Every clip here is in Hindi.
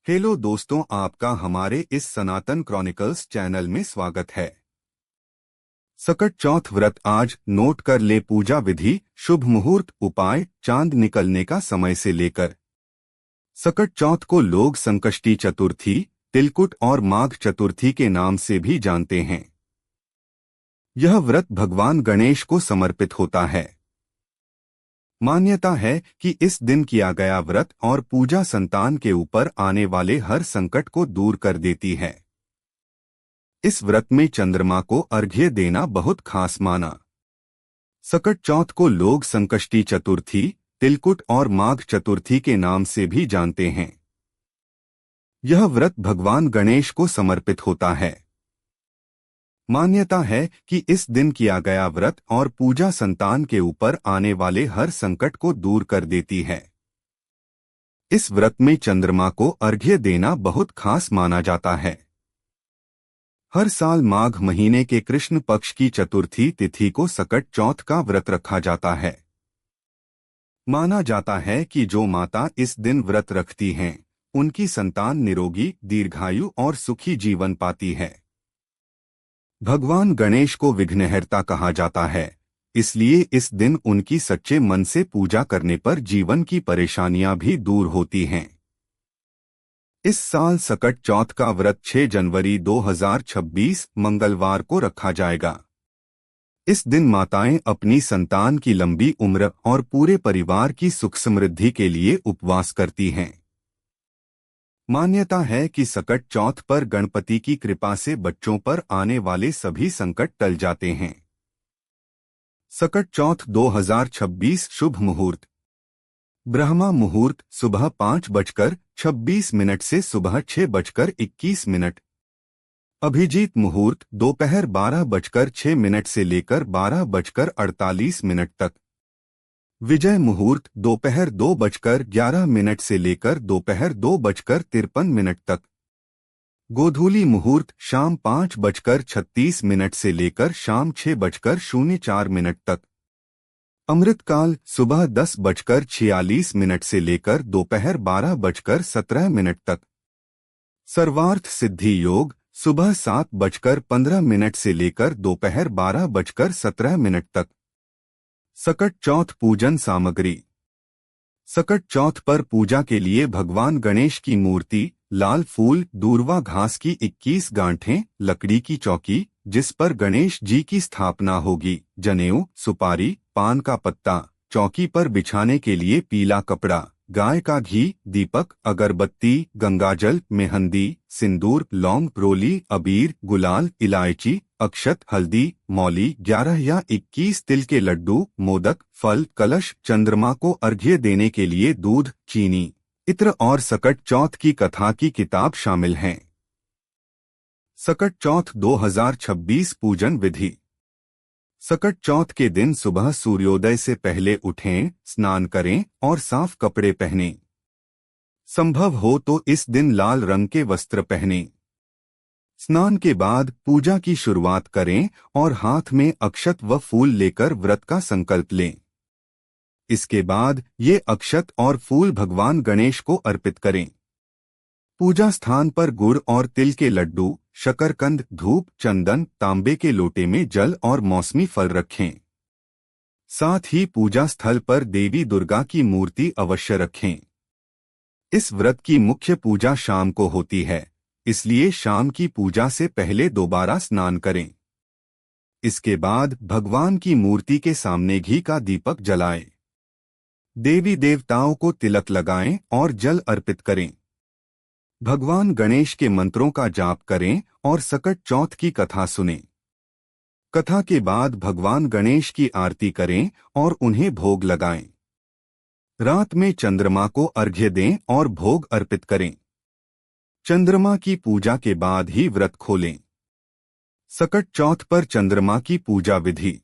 हेलो दोस्तों, आपका हमारे इस सनातन क्रॉनिकल्स चैनल में स्वागत है। सकट चौथ व्रत आज नोट कर ले पूजा विधि, शुभ मुहूर्त, उपाय, चांद निकलने का समय से लेकर। सकट चौथ को लोग संकष्टी चतुर्थी, तिलकुट और माघ चतुर्थी के नाम से भी जानते हैं। यह व्रत भगवान गणेश को समर्पित होता है। मान्यता है कि इस दिन किया गया व्रत और पूजा संतान के ऊपर आने वाले हर संकट को दूर कर देती है। इस व्रत में चंद्रमा को अर्घ्य देना बहुत खास माना। सकट चौथ को लोग संकष्टी चतुर्थी, तिलकुट और माघ चतुर्थी के नाम से भी जानते हैं। यह व्रत भगवान गणेश को समर्पित होता है। मान्यता है कि इस दिन किया गया व्रत और पूजा संतान के ऊपर आने वाले हर संकट को दूर कर देती है। इस व्रत में चंद्रमा को अर्घ्य देना बहुत खास माना जाता है। हर साल माघ महीने के कृष्ण पक्ष की चतुर्थी तिथि को सकट चौथ का व्रत रखा जाता है। माना जाता है कि जो माता इस दिन व्रत रखती हैं, उनकी संतान निरोगी, दीर्घायु और सुखी जीवन पाती है। भगवान गणेश को विघ्नहर्ता कहा जाता है, इसलिए इस दिन उनकी सच्चे मन से पूजा करने पर जीवन की परेशानियां भी दूर होती हैं। इस साल सकट चौथ का व्रत 6 जनवरी 2026 मंगलवार को रखा जाएगा। इस दिन माताएं अपनी संतान की लंबी उम्र और पूरे परिवार की सुख समृद्धि के लिए उपवास करती हैं। मान्यता है कि सकट चौथ पर गणपति की कृपा से बच्चों पर आने वाले सभी संकट टल जाते हैं। सकट चौथ 2026 शुभ मुहूर्त। ब्रह्मा मुहूर्त सुबह 5:26 से सुबह 6:21। अभिजीत मुहूर्त दोपहर 12:06 से लेकर 12:48 तक। विजय मुहूर्त दोपहर 2:11 से लेकर दोपहर 2:53 तक। गोधूली मुहूर्त शाम 5:36 से लेकर शाम 6:04 तक। अमृतकाल सुबह 10:46 से लेकर दोपहर 12:17 तक। सर्वार्थ सिद्धि योग सुबह 7:15 से लेकर दोपहर 12:17 तक। सकट चौथ पूजन सामग्री। सकट चौथ पर पूजा के लिए भगवान गणेश की मूर्ति, लाल फूल, दूर्वा घास की 21 गांठें, लकड़ी की चौकी जिस पर गणेश जी की स्थापना होगी, जनेऊ, सुपारी, पान का पत्ता, चौकी पर बिछाने के लिए पीला कपड़ा, गाय का घी, दीपक, अगरबत्ती, गंगाजल, मेहंदी, सिंदूर, लौंग, रोली, अबीर, गुलाल, इलायची, अक्षत, हल्दी, मौली, 11 या 21 तिल के लड्डू, मोदक, फल, कलश, चंद्रमा को अर्घ्य देने के लिए दूध, चीनी, इत्र और सकट चौथ की कथा की किताब शामिल हैं। सकट चौथ 2026 पूजन विधि। सकट चौथ के दिन सुबह सूर्योदय से पहले उठें, स्नान करें और साफ कपड़े पहनें। संभव हो तो इस दिन लाल रंग के वस्त्र पहनें। स्नान के बाद पूजा की शुरुआत करें और हाथ में अक्षत व फूल लेकर व्रत का संकल्प लें। इसके बाद ये अक्षत और फूल भगवान गणेश को अर्पित करें। पूजा स्थान पर गुड़ और तिल के लड्डू, शकरकंद, धूप, चंदन, तांबे के लोटे में जल और मौसमी फल रखें। साथ ही पूजा स्थल पर देवी दुर्गा की मूर्ति अवश्य रखें। इस व्रत की मुख्य पूजा शाम को होती है, इसलिए शाम की पूजा से पहले दोबारा स्नान करें। इसके बाद भगवान की मूर्ति के सामने घी का दीपक जलाएं। देवी देवताओं को तिलक लगाएं और जल अर्पित करें। भगवान गणेश के मंत्रों का जाप करें और सकट चौथ की कथा सुनें। कथा के बाद भगवान गणेश की आरती करें और उन्हें भोग लगाएं। रात में चंद्रमा को अर्घ्य दें और भोग अर्पित करें। चंद्रमा की पूजा के बाद ही व्रत खोलें। सकट चौथ पर चंद्रमा की पूजा विधि।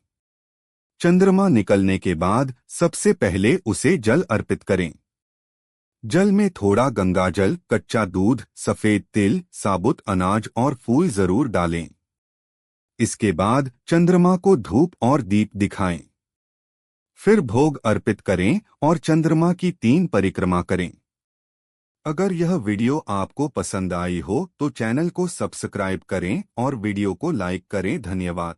चंद्रमा निकलने के बाद सबसे पहले उसे जल अर्पित करें। जल में थोड़ा गंगाजल, कच्चा दूध, सफेद तिल, साबुत अनाज और फूल जरूर डालें। इसके बाद चंद्रमा को धूप और दीप दिखाएं। फिर भोग अर्पित करें और चंद्रमा की 3 परिक्रमा करें। अगर यह वीडियो आपको पसंद आई हो तो चैनल को सब्सक्राइब करें और वीडियो को लाइक करें। धन्यवाद।